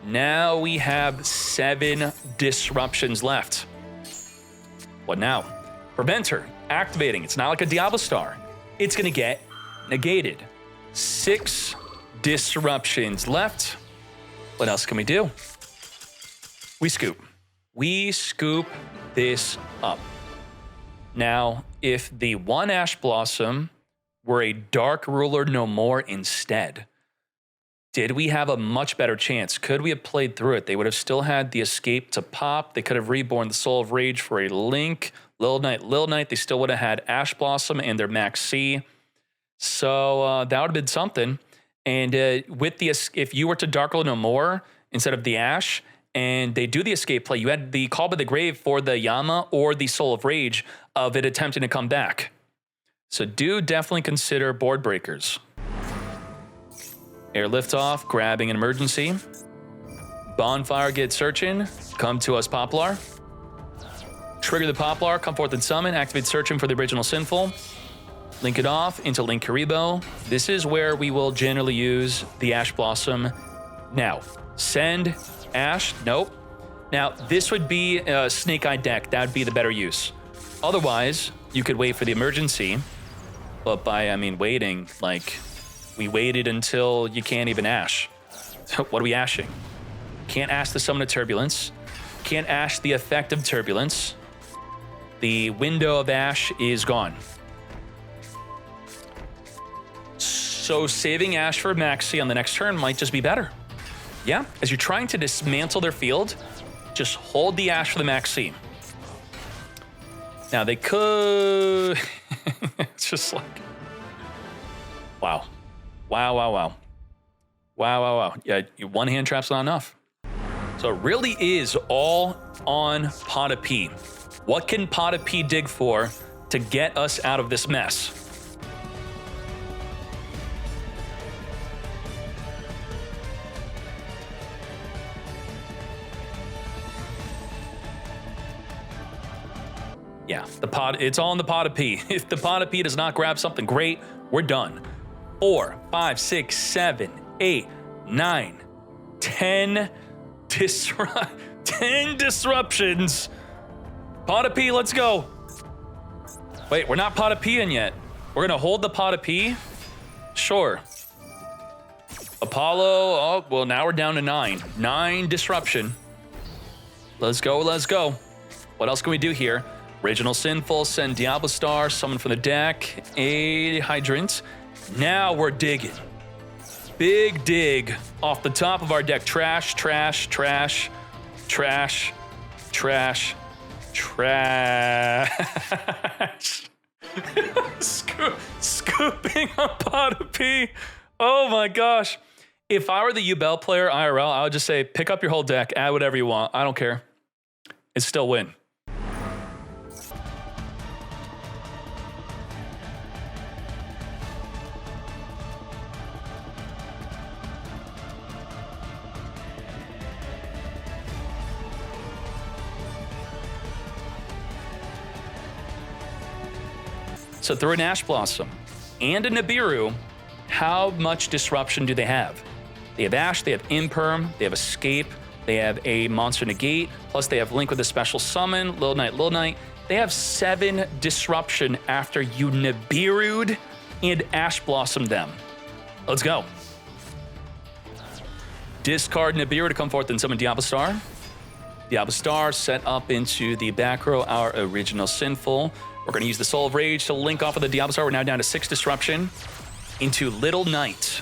Now we have 7 disruptions left. What now? Preventer. Activating. It's not like a Diablo Star. It's going to get negated. 6 disruptions left. What else can we do? We scoop. We scoop this up. Now, if the one Ash Blossom were a Dark Ruler no more instead, did we have a much better chance? Could we have played through it? They would have still had the Escape to pop. They could have reborn the Soul of Rage for a Link. Lil Knight. They still would have had Ash Blossom and their Max C. So that would have been something. And with the, if you were to Dark Ruler no more instead of the Ash, and they do the escape play, you had the Call by the Grave for the Yama or the Soul of Rage of it attempting to come back. So do definitely consider board breakers. Air Liftoff, grabbing an emergency. Bonfire, get searching. Come to us, Poplar. Trigger the Poplar, come forth and summon. Activate searching for the original Sinful. Link it off into Link Karibo. This is where we will generally use the Ash Blossom. Now, send Ash, nope. Now, this would be a Snake Eye deck. That would be the better use. Otherwise, you could wait for the emergency. But by, waiting, like, we waited until you can't even Ash. What are we ashing? Can't ash the Summon of Turbulence. Can't ash the effect of Turbulence. The window of Ash is gone. So saving Ash for Maxi on the next turn might just be better. Yeah, as you're trying to dismantle their field, just hold the Ash for the Maxi. Now they could... It's just like... Wow. Wow. Wow. Yeah, one hand trap's not enough. So it really is all on Pot of P. What can Pot of P dig for to get us out of this mess? Yeah, it's all in the Pot of P. If the Pot of P does not grab something great, we're done. 4, 5, 6, 7, 8, 9, 10 disruptions. Pot of P, let's go. Wait, we're not Pot of P in yet. We're gonna hold the Pot of P? Sure. Apollo, oh, well, now we're down to 9. 9 disruption. Let's go. What else can we do here? Original Sinful, send Diablo Star, summon from the deck, a Hydrant. Now we're digging. Big dig off the top of our deck. Trash. Scooping a Pot of P. Oh my gosh. If I were the Yubel player IRL, I would just say, pick up your whole deck, add whatever you want. I don't care. It's still win. So through an Ash Blossom and a Nibiru, how much disruption do they have? They have Ash, they have Imperm, they have Escape, they have a Monster Negate, plus they have Link with a special summon, Lil Knight. They have 7 disruption after you Nibiru'd and Ash Blossomed them. Let's go. Discard Nibiru to come forth and summon Diablo Star. Diablo Star set up into the back row, our Original Sinful. We're going to use the Soul of Rage to link off of the Diablo Star. We're now down to 6 disruption into Little Knight.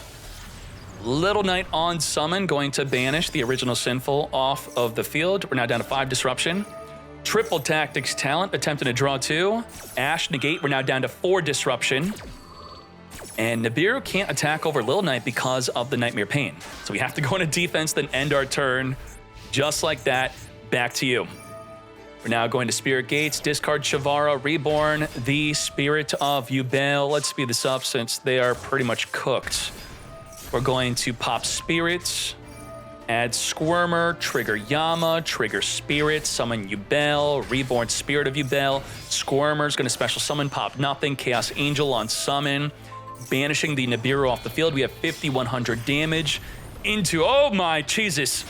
Little Knight on summon, going to banish the Original Sinful off of the field. We're now down to 5 disruption. Triple Tactics Talent, attempting to draw 2. Ash Negate, we're now down to 4 disruption. And Nibiru can't attack over Little Knight because of the Nightmare Pain. So we have to go into defense, then end our turn. Just like that, back to you. We're now going to Spirit Gates, discard Shavara, Reborn, the Spirit of Yubel. Let's speed this up since they are pretty much cooked. We're going to pop Spirits, add Squirmer, trigger Yama, trigger Spirit, summon Yubel, Reborn Spirit of Yubel. Squirmer's going to special summon, pop nothing, Chaos Angel on summon. Banishing the Nibiru off the field, we have 5,100 damage into, oh my Jesus,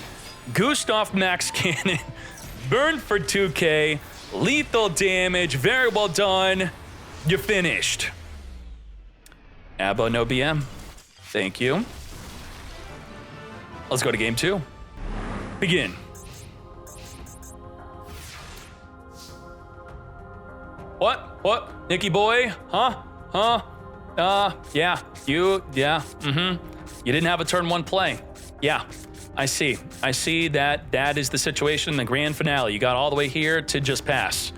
Gustav Max Cannon. Burn for 2k, lethal damage, very well done. You're finished. Abba, no BM. Thank you. Let's go to game 2. Begin. What? Nicky boy? Huh? Yeah. You didn't have a turn 1 play. Yeah. I see that is the situation in the grand finale. You got all the way here to just pass.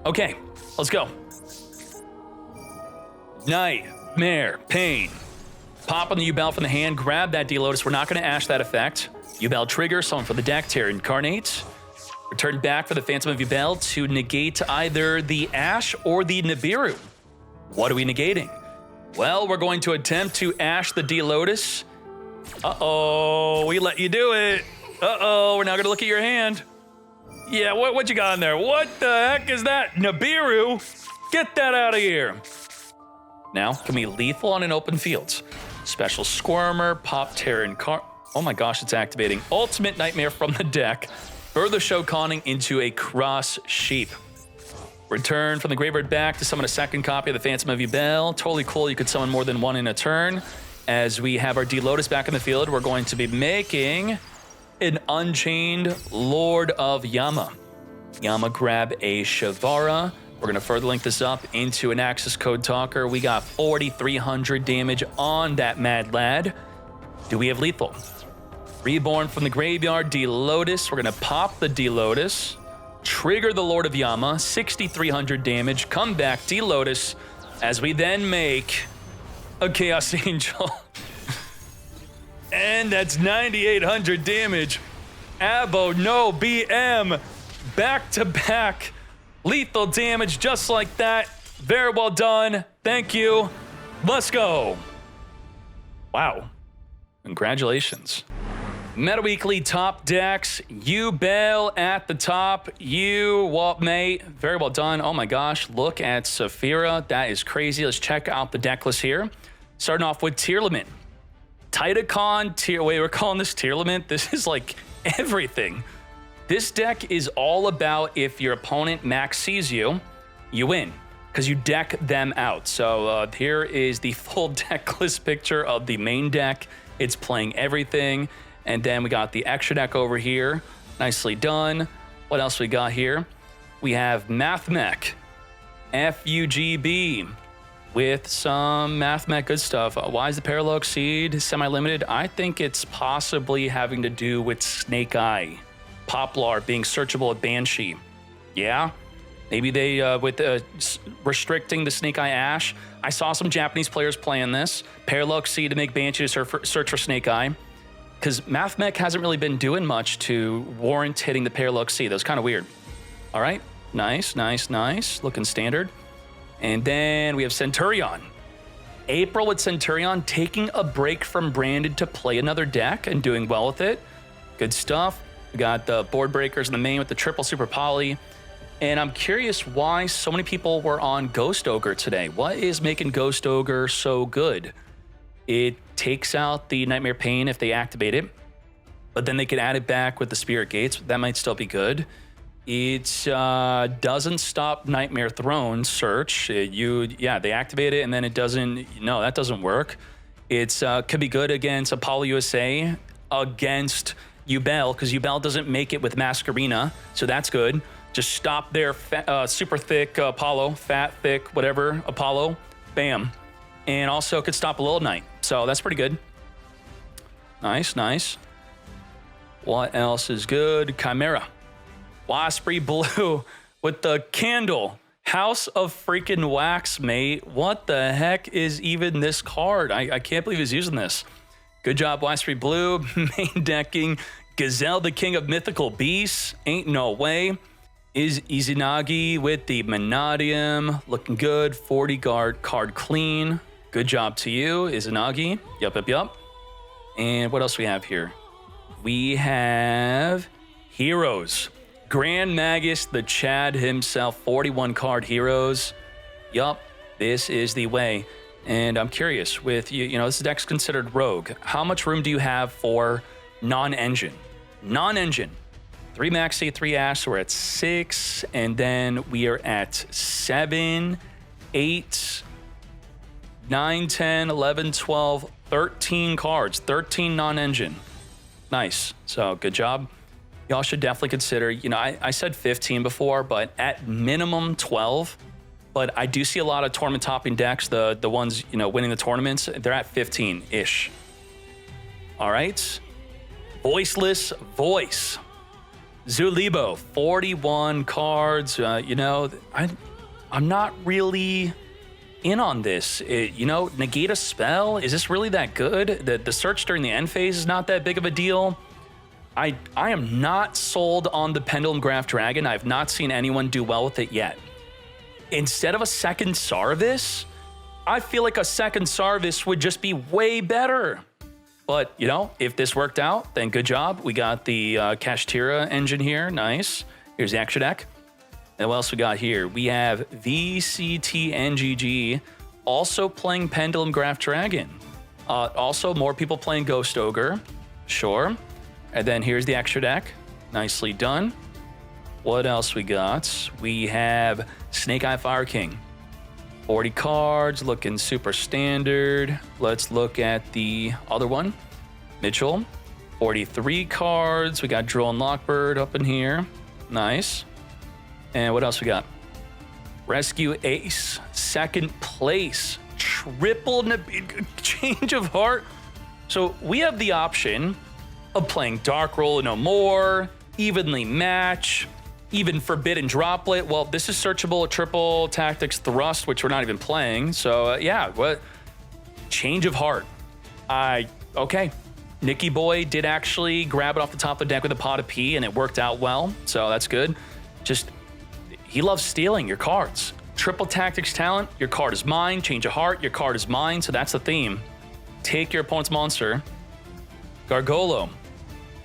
Okay, let's go. Nightmare Pain. Pop on the Yubel from the hand, grab that D-Lotus. We're not going to Ash that effect. Yubel trigger, summon for the deck, Terra Incarnate. Return back for the Phantom of Yubel to negate either the Ash or the Nibiru. What are we negating? Well, we're going to attempt to Ash the D-Lotus. Uh-oh, we let you do it. Uh-oh, we're now gonna look at your hand. Yeah, what you got in there? What the heck is that? Nibiru? Get that out of here. Now, can we lethal on an open field? Special Squirmer, pop Terra Incarnate. Oh my gosh, it's activating. Ultimate Nightmare from the deck. Further Shoconning into a Cross Sheep. Return from the graveyard back to summon a second copy of the Phantom of Yubel. Totally cool, you could summon more than one in a turn. As we have our D-Lotus back in the field, we're going to be making an Unchained Lord of Yama. Yama grab a Shavara. We're going to further link this up into an Access Code Talker. We got 4,300 damage on that Mad Lad. Do we have lethal? Reborn from the graveyard, D-Lotus. We're going to pop the D-Lotus. Trigger the Lord of Yama, 6,300 damage. Come back, D-Lotus, as we then make a Chaos Angel. And that's 9,800 damage. Abo, no, BM. Back-to-back lethal damage just like that. Very well done. Thank you. Let's go. Wow. Congratulations. Meta Weekly top decks. Yubel at the top. Mate. Very well done. Oh my gosh. Look at Saphira. That is crazy. Let's check out the deck list here. Starting off with tier limit. Titacon tier. Wait, we're calling this tier limit? This is like everything. This deck is all about if your opponent max sees you, you win, because you deck them out. So here is the full deck list picture of the main deck. It's playing everything. And then we got the extra deck over here. Nicely done. What else we got here? We have MathMech, FUGB, with some MathMech good stuff. Why is the Parallel Exceed semi-limited? I think it's possibly having to do with Snake Eye. Poplar being searchable with Banshee. Yeah? Maybe they, with restricting the Snake Eye Ash. I saw some Japanese players playing this. Parallel Exceed to make Banshee search for Snake Eye. Because MathMech hasn't really been doing much to warrant hitting the Parallel Exceed. That was kind of weird. All right. Nice, nice, nice. Looking standard. And then we have Centurion. April with Centurion taking a break from Branded to play another deck and doing well with it. Good stuff. We got the board breakers in the main with the triple super poly. And I'm curious why so many people were on Ghost Ogre today. What is making Ghost Ogre so good? It takes out the Nightmare Pain if they activate it, but then they can add it back with the Spirit Gates. That might still be good. It doesn't stop Nightmare Throne search. They activate it and then it doesn't. No, that doesn't work. It's could be good against Apollo USA, against Yubel, because Yubel doesn't make it with Masquerena, so that's good. Just stop their super thick Apollo, fat, thick, whatever, Apollo, bam. And also could stop a Little Knight, so that's pretty good. Nice, nice. What else is good? Chimera. Wasprey Blue with the candle. House of freaking Wax, mate. What the heck is even this card? I can't believe he's using this. Good job, Wasprey Blue. Main decking. Gazelle, the king of mythical beasts. Ain't no way. Is Izanagi with the Mannadium. Looking good. 40 guard card clean. Good job to you, Izanagi. Yup. And what else we have here? We have Heroes. Grand Magus, the Chad himself, 41 card Heroes. Yup, this is the way. And I'm curious, with you know, this deck's considered rogue. How much room do you have for non-engine? Non-engine. 3 Maxi, 3 Ash, so we're at 6. And then we are at 7, 8, 9, 10, 11, 12, 13 cards. 13 non-engine. Nice. So good job. Y'all should definitely consider, you know, I said 15 before, but at minimum 12. But I do see a lot of tournament topping decks, the ones, you know, winning the tournaments, they're at 15-ish. All right. Voiceless Voice. Zulibo, 41 cards. You know, I'm not really in on this. You know, negate a spell? Is this really that good? The search during the end phase is not that big of a deal. I am not sold on the Pendulum Graph Dragon. I've not seen anyone do well with it yet. Instead of a second Sarvis, I feel like a second Sarvis would just be way better. But, you know, if this worked out, then good job. We got the Kashtira engine here. Nice. Here's the extra deck. And what else we got here? We have VCTNGG also playing Pendulum Graph Dragon. Also, more people playing Ghost Ogre. Sure. And then here's the extra deck. Nicely done. What else we got? We have Snake Eye Fire King. 40 cards, looking super standard. Let's look at the other one. Mitchell, 43 cards. We got Droll and Lockbird up in here. Nice. And what else we got? Rescue Ace, second place. Triple change of heart. So we have the option of playing Dark Roll No More, Evenly Match, even Forbidden Droplet. Well, this is searchable, Triple Tactics Thrust, which we're not even playing. So yeah, what? Change of heart. Okay. Nicky Boy did actually grab it off the top of the deck with a pot of pee, and it worked out well, so that's good. Just, he loves stealing your cards. Triple Tactics Talent, your card is mine. Change of Heart, your card is mine, so that's the theme. Take your opponent's monster. Gargolo.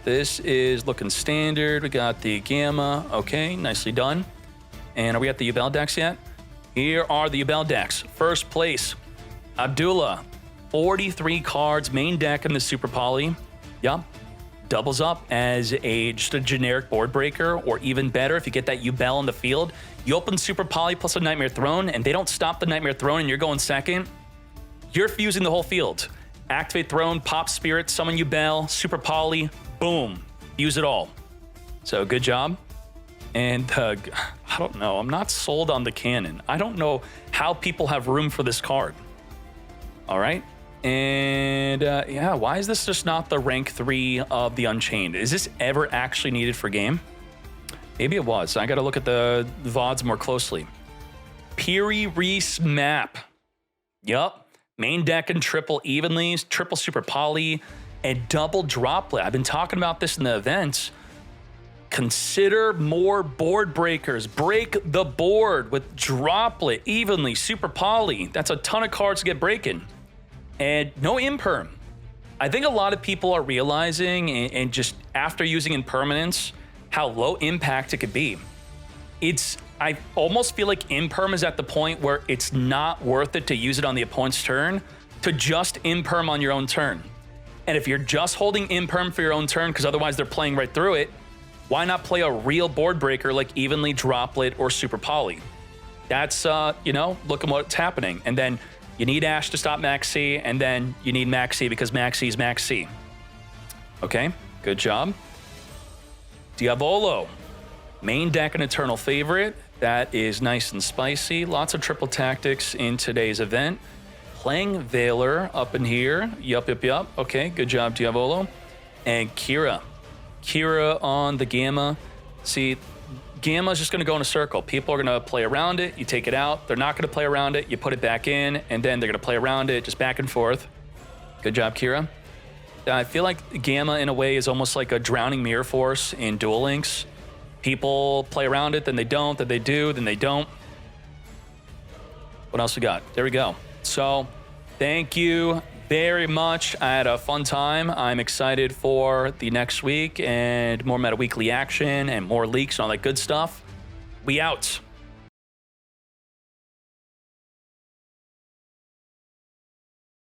This is looking standard. We got the Gamma. Okay, nicely done. And are we at the Yubel decks yet? Here are the Yubel decks. First place, Abdullah. 43 cards, main deck in the Super Poly. Yup. Doubles up as just a generic board breaker, or even better, if you get that Yubel in the field, you open Super Poly plus a Nightmare Throne, and they don't stop the Nightmare Throne, and you're going second. You're fusing the whole field. Activate Throne, pop Spirit, summon Yubel, Super Poly, boom, use it all. So good job. And I don't know, I'm not sold on the cannon. I don't know how people have room for this card. All right. And yeah, why is this just not the rank 3 of the Unchained? Is this ever actually needed for game? Maybe it was. I got to look at the VODs more closely. Piri Reese map. Yup. Main deck and triple evenly, triple Super Poly, and double Droplet. I've been talking about this in the events. Consider more board breakers. Break the board with Droplet, evenly, Super Poly. That's a ton of cards to get breaking. And no imperm. I think a lot of people are realizing, and just after using impermanence, how low impact it could be. I almost feel like imperm is at the point where it's not worth it to use it on the opponent's turn, to just imperm on your own turn. And if you're just holding imperm for your own turn, because otherwise they're playing right through it, why not play a real board breaker like evenly, Droplet, or Super Poly? That's, you know, look at what's happening. And then you need Ash to stop Max C, and then you need Max C because Max C is Max C. Okay, good job. Diavolo, main deck and eternal favorite. That is nice and spicy. Lots of triple tactics in today's event. Playing Veiler up in here. Yup. Okay, good job, Diavolo. And Kira. Kira on the Gamma. See, Gamma's just going to go in a circle. People are going to play around it. You take it out. They're not going to play around it. You put it back in, and then they're going to play around it, just back and forth. Good job, Kira. I feel like Gamma, in a way, is almost like a drowning mirror force in Duel Links. People play around it, then they don't, then they do, then they don't. What else we got? There we go. So, thank you very much. I had a fun time. I'm excited for the next week and more Meta Weekly action and more leaks and all that good stuff. We out.